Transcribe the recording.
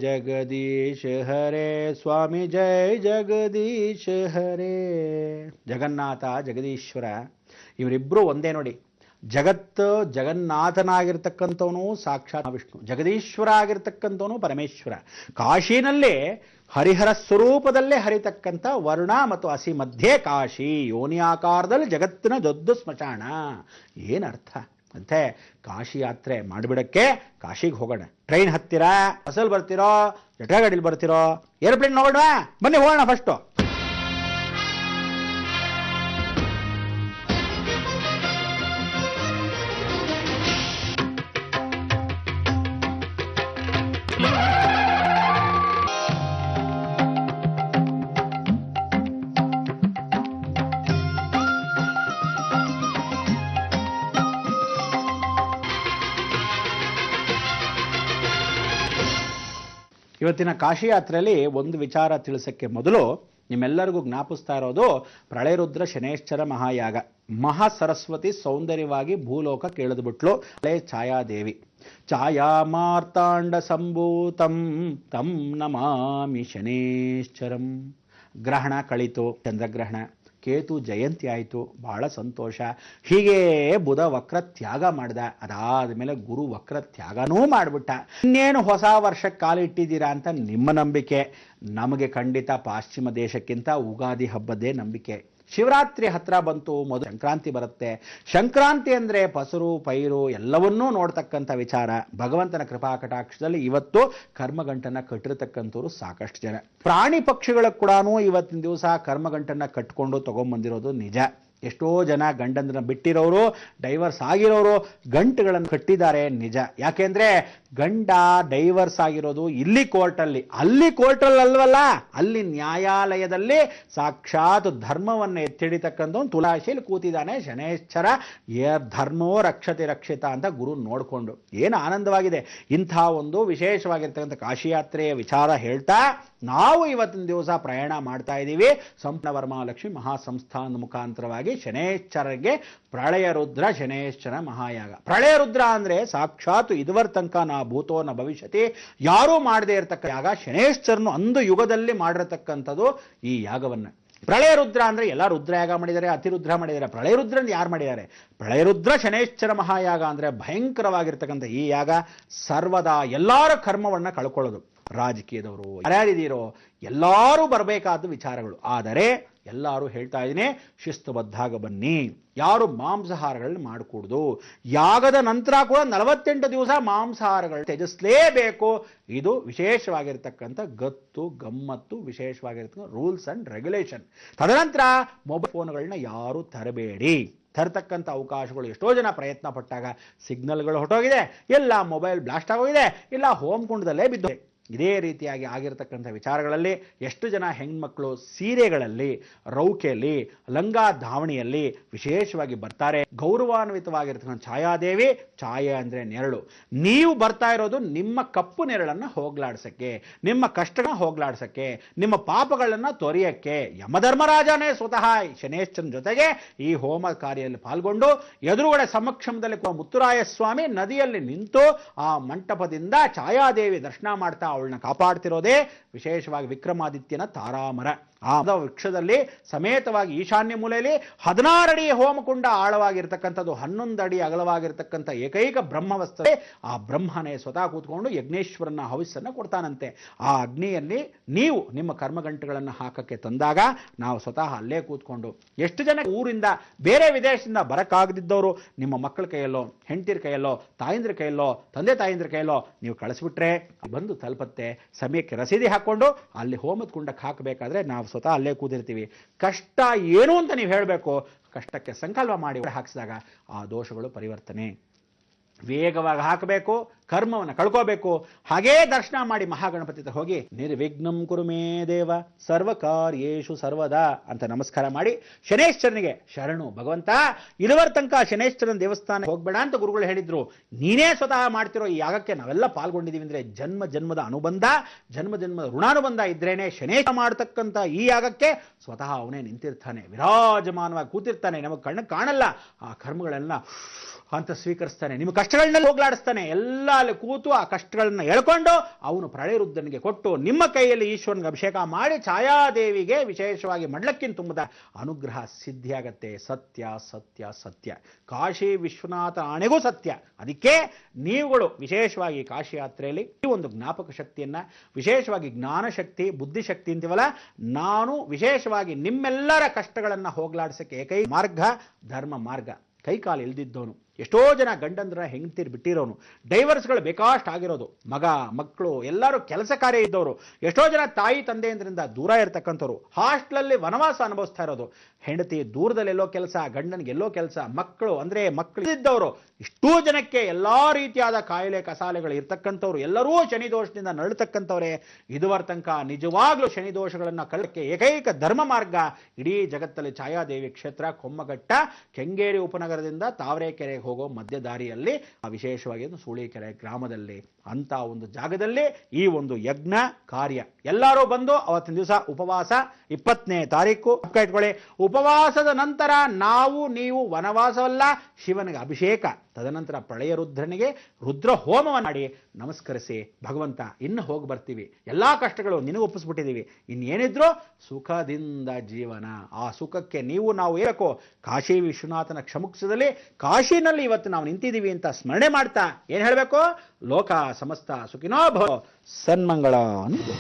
ಜಗದೀಶ್ ಹರೇ ಸ್ವಾಮಿ ಜೈ ಜಗದೀಶ್ ಹರೇ. ಜಗನ್ನಾಥ ಜಗದೀಶ್ವರ ಇವರಿಬ್ಬರು ಒಂದೇ ನೋಡಿ. ಜಗನ್ನಾಥನಾಗಿರ್ತಕ್ಕಂಥವನು ಸಾಕ್ಷಾತ್ ವಿಷ್ಣು, ಜಗದೀಶ್ವರ ಆಗಿರ್ತಕ್ಕಂಥವನು ಪರಮೇಶ್ವರ. ಕಾಶಿನಲ್ಲಿ ಹರಿಹರ ಸ್ವರೂಪದಲ್ಲೇ ಹರಿತಕ್ಕಂಥ ವರುಣ ಮತ್ತು ಹಸಿ ಮಧ್ಯೆ ಕಾಶಿ, ಯೋನಿ ಆಕಾರದಲ್ಲಿ ಜಗತ್ತಿನ ದೊಡ್ಡ ಸ್ಮಶಾನ. ಏನರ್ಥ ಅಂತೆ? ಕಾಶಿ ಯಾತ್ರೆ ಮಾಡಿಬಿಡಕ್ಕೆ ಕಾಶಿಗೆ ಹೋಗೋಣ. ಟ್ರೈನ್ ಹತ್ತಿರ, ಬಸ್ಸಲ್ಲಿ ಬರ್ತಿರೋ, ಜಟಾ ಗಾಡಿಲಿ ಬರ್ತಿರೋ, ಏರೋಪ್ಲೇನ್ ನೋಡೋಣ, ಬನ್ನಿ ಹೋಗೋಣ ಫಸ್ಟು. ಇವತ್ತಿನ ಕಾಶಿ ಯಾತ್ರೆಯಲ್ಲಿ ಒಂದು ವಿಚಾರ ತಿಳಿಸಕ್ಕೆ ಮೊದಲು ನಿಮ್ಮೆಲ್ಲರಿಗೂ ಜ್ಞಾಪಿಸ್ತಾ ಇರೋದು ಪ್ರಳಯರುದ್ರ ಶನೇಶ್ಚರ ಮಹಾಯಾಗ. ಮಹಾ ಸರಸ್ವತಿ ಸೌಂದರ್ಯವಾಗಿ ಭೂಲೋಕ ಕೇಳಿದ್ಬಿಟ್ಲು. ಛಾಯಾದೇವಿ ಛಾಯಾ ಮಾರ್ತಾಂಡ ಸಂಭೂತಂ ತಂ ನಮಾಮಿ ಶನೇಶ್ಚರಂ. ಗ್ರಹಣ ಕಳಿತು, ಚಂದ್ರಗ್ರಹಣ, ಕೇತು ಜಯಂತಿ ಆಯಿತು, ಬಹಳ ಸಂತೋಷ. ಹೀಗೆ ಬುಧ ವಕ್ರ ತ್ಯಾಗ ಮಾಡ್ದ. ಅದಾದ ಮೇಲೆ ಗುರು ವಕ್ರ ತ್ಯಾಗನೂ ಮಾಡಿಬಿಟ್ಟ. ಇನ್ನೇನು ಹೊಸ ವರ್ಷಕ್ಕೆ ಕಾಲಿಟ್ಟಿದ್ದೀರಾ ಅಂತ ನಿಮ್ಮ ನಂಬಿಕೆ. ನಮಗೆ ಖಂಡಿತ ಪಾಶ್ಚಿಮ ದೇಶಕ್ಕಿಂತ ಉಗಾದಿ ಹಬ್ಬದ್ದೇ ನಂಬಿಕೆ. ಶಿವರಾತ್ರಿ ಹತ್ರ ಬಂತು, ಮೊದಲು ಸಂಕ್ರಾಂತಿ ಬರುತ್ತೆ. ಸಂಕ್ರಾಂತಿ ಅಂದರೆ ಪಸರು ಪೈರು ಎಲ್ಲವನ್ನೂ ನೋಡ್ತಕ್ಕಂಥ ವಿಚಾರ. ಭಗವಂತನ ಕೃಪಾ ಕಟಾಕ್ಷದಲ್ಲಿ ಇವತ್ತು ಕರ್ಮಗಂಟನ್ನು ಕಟ್ಟಿರತಕ್ಕಂಥವ್ರು ಸಾಕಷ್ಟು ಜನ. ಪ್ರಾಣಿ ಪಕ್ಷಿಗಳಿಗೆ ಕೂಡ ಇವತ್ತಿನ ದಿವಸ ಕರ್ಮಗಂಟನ್ನು ಕಟ್ಕೊಂಡು ತಗೊಂಡ್ಬಂದಿರೋದು ನಿಜ. ಎಷ್ಟೋ ಜನ ಗಂಡಂದ್ರನ್ನ ಬಿಟ್ಟಿರೋರು, ಡೈವರ್ಸ್ ಆಗಿರೋರು ಗಂಟುಗಳನ್ನು ಕಟ್ಟಿದ್ದಾರೆ, ನಿಜ. ಯಾಕೆಂದ್ರೆ ಗಂಡ ಡೈವರ್ಸ್ ಆಗಿರೋದು ಇಲ್ಲಿ ಕೋರ್ಟಲ್ಲಿ, ಅಲ್ಲಿ ಕೋರ್ಟಲ್ಲಿ ಅಲ್ವಲ್ಲ, ಅಲ್ಲಿ ನ್ಯಾಯಾಲಯದಲ್ಲಿ ಸಾಕ್ಷಾತ್ ಧರ್ಮವನ್ನು ಎತ್ತಿಡಿತಕ್ಕಂಥವ್ನು ತುಲಾಶಿಯಲ್ಲಿ ಕೂತಿದ್ದಾನೆ ಶನೇಶ್ಚರ. ಧರ್ಮೋ ರಕ್ಷತೆ ರಕ್ಷಿತ ಅಂತ ಗುರು ನೋಡಿಕೊಂಡು ಏನು ಆನಂದವಾಗಿದೆ. ಇಂಥ ಒಂದು ವಿಶೇಷವಾಗಿರ್ತಕ್ಕಂಥ ಕಾಶಿಯಾತ್ರೆಯ ವಿಚಾರ ಹೇಳ್ತಾ ನಾವು ಇವತ್ತಿನ ದಿವಸ ಪ್ರಯಾಣ ಮಾಡ್ತಾ ಇದ್ದೀವಿ. ಸಂಪೂರ್ಣ ವರಮಹಾಲಕ್ಷ್ಮಿ ಮಹಾಸಂಸ್ಥಾನದ ಮುಖಾಂತರವಾಗಿ ಶನೇಶ್ಚರಗೆ ಪ್ರಳಯ ರುದ್ರ ಶನೇಶ್ಚರ ಮಹಾಯಾಗ. ಪ್ರಳಯ ರುದ್ರ ಅಂದ್ರೆ ಸಾಕ್ಷಾತ್ ಇದುವರ ತನಕ ನಾ ಭೂತೋ ನ ಭವಿಷ್ಯತಿ ಯಾರೂ ಮಾಡದೇ ಇರತಕ್ಕ ಯಾಗ. ಶನೇಶ್ಚರನು ಅಂದು ಯುಗದಲ್ಲಿ ಮಾಡಿರತಕ್ಕಂಥದ್ದು ಈ ಯಾಗವನ್ನ. ಪ್ರಳಯ ರುದ್ರ ಅಂದ್ರೆ ಎಲ್ಲ ರುದ್ರಯಾಗ ಮಾಡಿದ್ದಾರೆ, ಅತಿರುದ್ರ ಮಾಡಿದ್ದಾರೆ. ಪ್ರಳಯ ರುದ್ರ ಯಾರು ಮಾಡಿದ್ದಾರೆ? ಪ್ರಳಯ ರುದ್ರ ಶನೇಶ್ಚರ ಮಹಾಯಾಗ ಅಂದ್ರೆ ಭಯಂಕರವಾಗಿರ್ತಕ್ಕಂಥ ಈ ಯಾಗ ಸರ್ವದಾ ಎಲ್ಲರ ಕರ್ಮವನ್ನ ಕಳ್ಕೊಳ್ಳೋದು. ರಾಜಕೀಯದವರು ಯಾರ್ಯಾರಿದ್ದೀರೋ ಎಲ್ಲರೂ ಬರಬೇಕಾದ ವಿಚಾರಗಳು. ಆದರೆ ಎಲ್ಲರೂ ಹೇಳ್ತಾ ಇದ್ದೀನಿ, ಶಿಸ್ತುಬದ್ಧಾಗ ಬನ್ನಿ. ಯಾರು ಮಾಂಸಾಹಾರಗಳನ್ನ ಮಾಡಕೂಡ್ದು. ಯಾಗದ ನಂತರ ಕೂಡ 48 ದಿವಸ ಮಾಂಸಾಹಾರಗಳು ತ್ಯಜಿಸಲೇಬೇಕು. ಇದು ವಿಶೇಷವಾಗಿರ್ತಕ್ಕಂಥ ಗತ್ತು ಗಮ್ಮತ್ತು, ವಿಶೇಷವಾಗಿರ್ತಕ್ಕಂಥ ರೂಲ್ಸ್ ಅಂಡ್ ರೆಗ್ಯುಲೇಷನ್. ತದನಂತರ ಮೊಬೈಲ್ ಫೋನ್ಗಳನ್ನ ಯಾರು ತರಬೇಡಿ. ತರತಕ್ಕಂಥ ಅವಕಾಶಗಳು ಎಷ್ಟೋ ಜನ ಪ್ರಯತ್ನ ಪಟ್ಟಾಗ ಸಿಗ್ನಲ್ಗಳು ಹೊಟ್ಟೋಗಿದೆ, ಇಲ್ಲ ಮೊಬೈಲ್ ಬ್ಲಾಸ್ಟ್ ಆಗೋಗಿದೆ, ಇಲ್ಲ ಹೋಮ್ ಕುಂಡದಲ್ಲೇ ಬಿದ್ದು. ಇದೇ ರೀತಿಯಾಗಿ ಆಗಿರತಕ್ಕಂಥ ವಿಚಾರಗಳಲ್ಲಿ ಎಷ್ಟು ಜನ ಹೆಣ್ಮಕ್ಳು ಸೀರೆಗಳಲ್ಲಿ, ರೌಕೆಯಲ್ಲಿ, ಲಂಗ ಧಾವಣಿಯಲ್ಲಿ ವಿಶೇಷವಾಗಿ ಬರ್ತಾರೆ. ಗೌರವಾನ್ವಿತವಾಗಿರ್ತಕ್ಕಂಥ ಛಾಯಾದೇವಿ, ಛಾಯೆ ಅಂದರೆ ನೆರಳು. ನೀವು ಬರ್ತಾ ಇರೋದು ನಿಮ್ಮ ಕಪ್ಪು ನೆರಳನ್ನು ಹೋಗ್ಲಾಡ್ಸಕ್ಕೆ, ನಿಮ್ಮ ಕಷ್ಟಗಳನ್ನ ಹೋಗ್ಲಾಡ್ಸಕ್ಕೆ, ನಿಮ್ಮ ಪಾಪಗಳನ್ನು ತೊರೆಯಕ್ಕೆ. ಯಮಧರ್ಮರಾಜನೇ ಸ್ವತಃ ಶನೇಶ್ಚರನ ಜೊತೆಗೆ ಈ ಹೋಮ ಕಾರ್ಯದಲ್ಲಿ ಪಾಲ್ಗೊಂಡು ಎದುರುಗಡೆ ಸಮಕ್ಷಮದಲ್ಲಿ ಮುತ್ತುರಾಯ ಸ್ವಾಮಿ ನದಿಯಲ್ಲಿ ನಿಂತು ಆ ಮಂಟಪದಿಂದ ಛಾಯಾದೇವಿ ದರ್ಶನ ಮಾಡ್ತಾ ಅವಳನ್ನ ಕಾಪಾಡ್ತಿರೋದೇ ವಿಶೇಷವಾಗಿ ವಿಕ್ರಮಾದಿತ್ಯನ ತಾರಾಮರ. ಆ ವೃಕ್ಷದಲ್ಲಿ ಸಮೇತವಾಗಿ ಈಶಾನ್ಯ ಮೂಲೆಯಲ್ಲಿ 16 ಅಡಿ ಹೋಮಕುಂಡ ಆಳವಾಗಿರ್ತಕ್ಕಂಥದ್ದು, 11 ಅಡಿ ಅಗಲವಾಗಿರ್ತಕ್ಕಂಥ ಏಕೈಕ ಬ್ರಹ್ಮವಸ್ತು. ಆ ಬ್ರಹ್ಮನೇ ಸ್ವತಃ ಕೂತ್ಕೊಂಡು ಯಜ್ಞೇಶ್ವರನ ಹವಿಸ್ಸನ್ನು ಕೊಡ್ತಾನಂತೆ. ಆ ಅಗ್ನಿಯಲ್ಲಿ ನೀವು ನಿಮ್ಮ ಕರ್ಮಗಂಟುಗಳನ್ನು ಹಾಕಕ್ಕೆ ತಂದಾಗ ನಾವು ಸ್ವತಃ ಅಲ್ಲೇ ಕೂತ್ಕೊಂಡು, ಎಷ್ಟು ಜನ ಊರಿಂದ ಬೇರೆ ವಿದೇಶದಿಂದ ಬರಕ್ಕಾಗದಿದ್ದವರು ನಿಮ್ಮ ಮಕ್ಕಳ ಕೈಯಲ್ಲೋ, ಹೆಂಡತಿರ ಕೈಯಲ್ಲೋ, ತಾಯಿಂದ್ರ ಕೈಯಲ್ಲೋ, ತಂದೆ ತಾಯಿಂದ್ರ ಕೈಯಲ್ಲೋ ನೀವು ಕಳಿಸ್ಬಿಟ್ರೆ ಬಂದು ತಲುಪತ್ತೆ. ಸಮಯಕ್ಕೆ ರಸೀದಿ ಹಾಕ್ಕೊಂಡು ಅಲ್ಲಿ ಹೋಮದ ಕುಂಡಕ್ಕೆ ಹಾಕಬೇಕಾದ್ರೆ ನಾವು ಸ್ವತಃ ಅಲ್ಲೇ ಕೂದಿರ್ತೀವಿ. ಕಷ್ಟ ಏನು ಅಂತ ನೀವು ಹೇಳಬೇಕು. ಕಷ್ಟಕ್ಕೆ ಸಂಕಲ್ಪ ಮಾಡಿ ಹಾಕಿಸಿದಾಗ ಆ ದೋಷಗಳು ಪರಿವರ್ತನೆ. ವೇಗವಾಗಿ ಹಾಕಬೇಕು, ಕರ್ಮವನ್ನು ಕಳ್ಕೋಬೇಕು. ಹಾಗೇ ದರ್ಶನ ಮಾಡಿ ಮಹಾಗಣಪತಿ ಹೋಗಿ ನಿರ್ವಿಘ್ನಂ ಕುರುಮೇ ದೇವ ಸರ್ವಕಾರ್ಯೇಷು ಸರ್ವದಾ ಅಂತ ನಮಸ್ಕಾರ ಮಾಡಿ ಶನೇಶ್ವರನಿಗೆ ಶರಣು. ಭಗವಂತ ಇದುವರ ತನಕ ಶನೇಶ್ವರನ ದೇವಸ್ಥಾನ ಹೋಗ್ಬೇಡ ಅಂತ ಗುರುಗಳು ಹೇಳಿದ್ರು, ನೀನೇ ಸ್ವತಃ ಮಾಡ್ತಿರೋ ಈ ಯಾಗಕ್ಕೆ ನಾವೆಲ್ಲ ಪಾಲ್ಗೊಂಡಿದ್ದೀವಿ ಅಂದ್ರೆ ಜನ್ಮ ಜನ್ಮದ ಅನುಬಂಧ, ಜನ್ಮ ಜನ್ಮದ ಋಣಾನುಬಂಧ ಇದ್ರೇನೆ ಶನೇಶ ಮಾಡತಕ್ಕಂಥ ಈ ಯಾಗಕ್ಕೆ ಸ್ವತಃ ಅವನೇ ನಿಂತಿರ್ತಾನೆ, ವಿರಾಜಮಾನವಾಗಿ ಕೂತಿರ್ತಾನೆ. ನಮಗೆ ಕಣ್ಣು ಕಾಣಲ್ಲ, ಆ ಕರ್ಮಗಳೆಲ್ಲ ಅಂತ ಸ್ವೀಕರಿಸ್ತಾನೆ. ನಿಮ್ಮ ಕಷ್ಟಗಳನ್ನೆಲ್ಲ ಹೋಗ್ಲಾಡಿಸ್ತಾನೆ. ಎಲ್ಲ ಅಲ್ಲಿ ಕೂತು ಆ ಕಷ್ಟಗಳನ್ನ ಎಳ್ಕೊಂಡು ಅವನು ಪ್ರಳಯರುದ್ರನಿಗೆ ಕೊಟ್ಟು ನಿಮ್ಮ ಕೈಯಲ್ಲಿ ಈಶ್ವರನಿಗೆ ಅಭಿಷೇಕ ಮಾಡಿ ಛಾಯಾದೇವಿಗೆ ವಿಶೇಷವಾಗಿ ಮಡ್ಲಕ್ಕಿನ ತುಂಬದ ಅನುಗ್ರಹ ಸಿದ್ಧಿಯಾಗತ್ತೆ. ಸತ್ಯ ಸತ್ಯ ಸತ್ಯ. ಕಾಶಿ ವಿಶ್ವನಾಥ ಆಣೆಗೂ ಸತ್ಯ. ಅದಕ್ಕೆ ನೀವುಗಳು ವಿಶೇಷವಾಗಿ ಕಾಶಿ ಯಾತ್ರೆಯಲ್ಲಿ ಈ ಒಂದು ಜ್ಞಾಪಕ ಶಕ್ತಿಯನ್ನ, ವಿಶೇಷವಾಗಿ ಜ್ಞಾನಶಕ್ತಿ ಬುದ್ಧಿಶಕ್ತಿ ಅಂತೀವಲ್ಲ, ನಾನು ವಿಶೇಷವಾಗಿ ನಿಮ್ಮೆಲ್ಲರ ಕಷ್ಟಗಳನ್ನು ಹೋಗ್ಲಾಡಿಸಕ್ಕೆ ಏಕೈಕ ಮಾರ್ಗ ಧರ್ಮ ಮಾರ್ಗ. ಕೈಕಾಲು ಇಲ್ದಿದ್ದವನು, ಎಷ್ಟೋ ಜನ ಗಂಡಂದ್ರ ಹೆಂಡತಿರು ಬಿಟ್ಟಿರೋನು, ಡೈವರ್ಸ್ಗಳು ಬೇಕಾಷ್ಟು ಆಗಿರೋದು, ಮಕ್ಕಳು ಎಲ್ಲರೂ ಕೆಲಸ ಕಾರ್ಯ ಇದ್ದವರು, ಎಷ್ಟೋ ಜನ ತಾಯಿ ತಂದೆಯಿಂದ ದೂರ ಇರತಕ್ಕಂಥವ್ರು, ಹಾಸ್ಟೆಲಲ್ಲಿ ವನವಾಸ ಅನುಭವಿಸ್ತಾ ಇರೋದು, ಹೆಂಡತಿ ದೂರದಲ್ಲೆಲ್ಲೋ ಕೆಲಸ, ಗಂಡನಿಗೆ ಎಲ್ಲೋ ಕೆಲಸ, ಮಕ್ಕಳು ಇದ್ದವರು, ಇಷ್ಟೂ ಜನಕ್ಕೆ ಎಲ್ಲಾ ರೀತಿಯಾದ ಕಾಯಿಲೆ ಕಸಾಲೆಗಳು ಇರ್ತಕ್ಕಂಥವ್ರು, ಎಲ್ಲರೂ ಶನಿ ದೋಷದಿಂದ ನರಳತಕ್ಕಂಥವ್ರೆ. ಇದುವರ ತನಕ ನಿಜವಾಗ್ಲೂ ಶನಿ ದೋಷಗಳನ್ನು ಕಳ್ಳಕ್ಕೆ ಏಕೈಕ ಧರ್ಮ ಮಾರ್ಗ ಇಡೀ ಜಗತ್ತಲ್ಲಿ ಛಾಯಾದೇವಿ ಕ್ಷೇತ್ರ, ಕೊಮ್ಮಘಟ್ಟ, ಕೆಂಗೇರಿ ಉಪನಗರದಿಂದ ತಾವರೆಕೆರೆಗೆ ಹೋಗೋ ಮಧ್ಯ ದಾರಿಯಲ್ಲಿ, ವಿಶೇಷವಾಗಿ ಸೂಳಿಕೆರೆ ಗ್ರಾಮದಲ್ಲಿ ಅಂತ ಒಂದು ಜಾಗದಲ್ಲಿ ಈ ಒಂದು ಯಜ್ಞ ಕಾರ್ಯ. ಎಲ್ಲರೂ ಬಂದು ಅವತ್ತಿನ ದಿವಸ ಉಪವಾಸ, 20ನೇ ತಾರೀಕು ಇಟ್ಕೊಳ್ಳಿ. ಉಪವಾಸದ ನಂತರ ನೀವು ವನವಾಸವಲ್ಲ, ಶಿವನಿಗೆ ಅಭಿಷೇಕ, ತದನಂತರ ಪ್ರಳಯ ರುದ್ರನಿಗೆ ರುದ್ರ ಹೋಮವನ್ನು ಮಾಡಿ ನಮಸ್ಕರಿಸಿ, ಭಗವಂತ ಇನ್ನು ಹೋಗಿ ಬರ್ತೀವಿ, ಎಲ್ಲಾ ಕಷ್ಟಗಳು ನಿನಗೆ ಒಪ್ಪಿಸ್ಬಿಟ್ಟಿದ್ದೀವಿ, ಇನ್ನೇನಿದ್ರು ಸುಖದಿಂದ ಜೀವನ, ಆ ಸುಖಕ್ಕೆ ನಾವು ಏಕೋ ಕಾಶಿ ವಿಶ್ವನಾಥನ ಕ್ಷಮುಕ್ಷದಲ್ಲಿ ಕಾಶಿನಲ್ಲಿ ಇವತ್ತು ನಾವು ನಿಂತಿದ್ದೀವಿ ಅಂತ ಸ್ಮರಣೆ ಮಾಡ್ತಾ ಏನ್ ಹೇಳಬೇಕು, ಲೋಕ ಸಮಸ್ತ ಸುಖಿನೋ ಭವ, ಸನ್ಮಂಗಳ ಅನ್ನೋದು.